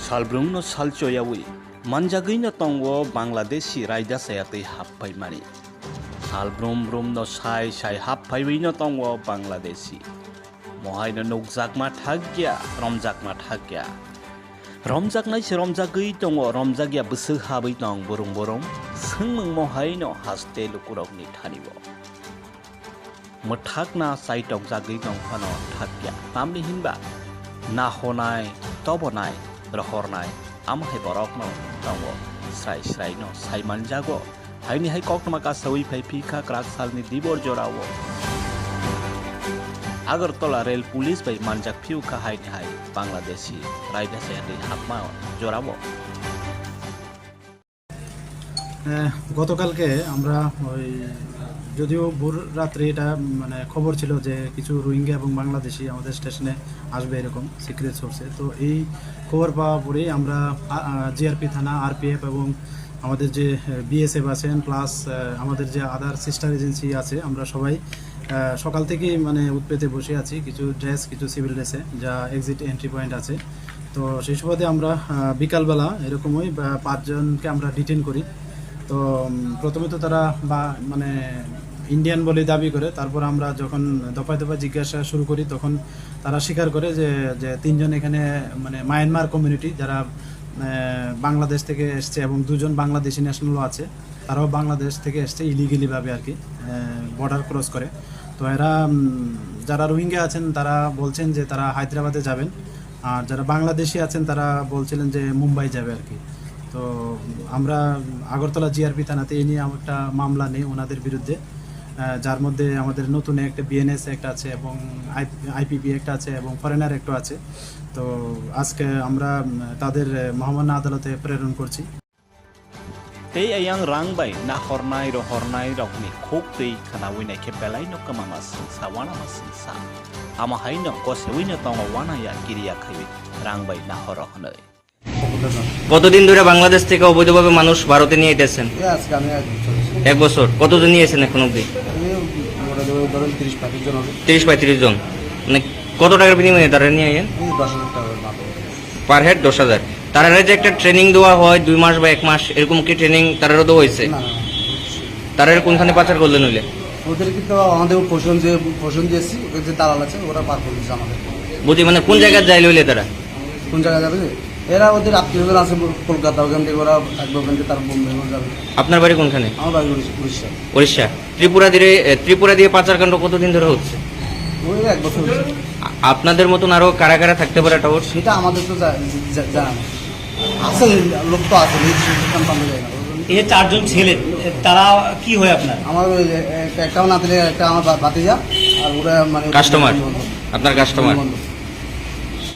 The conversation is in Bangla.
Sabroom no salchoyawi. Manjagina tongo Bangladeshi raida sayate happai mari. Sabroom no sai happai wino tongo Bangladeshi. Mohai no nukzak ma thagya, romjak ma thagya. Romjak nai se romjak gui tongo romjak ya besuk habai tong burung. Sengmeng mohai no haste lukurok ni thanibo. Muthak na sai tong jagui tong phano thagya. Tamni hinba. Na honai, tobonai. Rohornai, amahai borok no tongo srai no sai manjago haini hai kok maka sawi phai phika krak salni dibor jorawo Agartala rel police bai manjak phiu ka haini hai Bangladeshi raida sayati hapma jorawo গতকালকে আমরা ওই যদিও ভোর রাত্রে এটা মানে খবর ছিল যে কিছু রোহিঙ্গা এবং বাংলাদেশি আমাদের স্টেশনে আসবে এরকম সিক্রেট সোর্সে। তো এই খবর পাওয়া পরেই আমরা জিআরপি থানা, আরপিএফ এবং আমাদের যে বিএসএফ আছেন প্লাস আমাদের যে আদার সিস্টার এজেন্সি আছে, আমরা সবাই সকাল থেকেই মানে উৎপেতে বসে আছি। কিছু ড্রেস, কিছু সিভিল ড্রেসে যা এক্সিট এন্ট্রি পয়েন্ট আছে। তো সেই সুবাদে আমরা বিকালবেলা এরকমই 5 জনকে আমরা ডিটেন করি। তো প্রথমে তো তারা মানে ইন্ডিয়ান বলে দাবি করে, তারপর আমরা যখন দফায় দফায় জিজ্ঞাসা শুরু করি তখন তারা স্বীকার করে যে 3 জন এখানে মানে মায়ানমার কমিউনিটি যারা বাংলাদেশ থেকে এসছে এবং 2 জন বাংলাদেশি ন্যাশনালও আছে, তারাও বাংলাদেশ থেকে এসছে ইলিগেলিভাবে আর কি, বর্ডার ক্রস করে। তো এরা যারা রোহিঙ্গা আছেন তারা বলছেন যে তারা হায়দ্রাবাদে যাবেন, আর যারা বাংলাদেশি আছেন তারা বলছিলেন যে মুম্বাই যাবে আর কি। তো আমরা আগরতলা জিআরপি থানাতে এই নিয়ে একটা মামলা নেই ওনাদের বিরুদ্ধে, যার মধ্যে আমাদের নতুন একটা বিএনএস একটা আছে এবং আইপিপি একটা আছে এবং ফরেনার একটা আছে। তো আজকে আমরা তাদের মহামান্য আদালতে প্রেরণ করছি। Tei ayang rangbai na hornai rokni khok tei khanawi nai ke pelai no kamama sa wana masingsa ama hai no kosewi no tongo wana ya kiriya khaiwi rangbai na horokhnai কতদিন ধরে বাংলাদেশ থেকে অবৈধভাবে মানুষ ভারতে নিয়ে যেতেছেন? 1 বছর। কতজন নিয়েছেন এখন অবধি? 30-35 জন। মানে কত টাকার বিনিময়ে তারা নিয়ে আইন? 10,000 টাকা পার হেড 10,000। তারা যে একটা ট্রেনিং দেওয়া হয় 2 মাস বা 1 মাস এরকম কি ট্রেনিং তারারও দেওয়া হয়েছে? তারা কোনখানে পাচার করলেন হইলে? ওদের কিন্তু আমাদের পোষণ দিয়েছি, ওদের যে দালাল আছে ওরা পার করে দিচ্ছে আমাদের। বুঝি মানে কোন জায়গায় যাইলে হইলে তারা? কোন জায়গায় যাবে? এরা ওদের আত্মীয়জন আছে কলকাতা, ওখান থেকে ওরা একবার ওখান থেকে তার বোম্বে যাবে। আপনার বাড়ি কোনখানে? আমার বাড়ি উড়িষ্যা। উড়িষ্যা। ত্রিপুরা দিয়ে পাচারকাণ্ড কতদিন ধরে হচ্ছে? ওই 1 বছর হচ্ছে। আপনাদের মতন আরো কারা কারা থাকতে পারে টাওয়ার? সেটা আমাদের তো জানা আছে, লোক তো আছে, যায় না। এই 4 জন ছেলে তারা কি হয় আপনার? আমার একটা না দিলে একটা আমার বাতিজা, আর ওরা মানে কাস্টমার, আপনার কাস্টমার।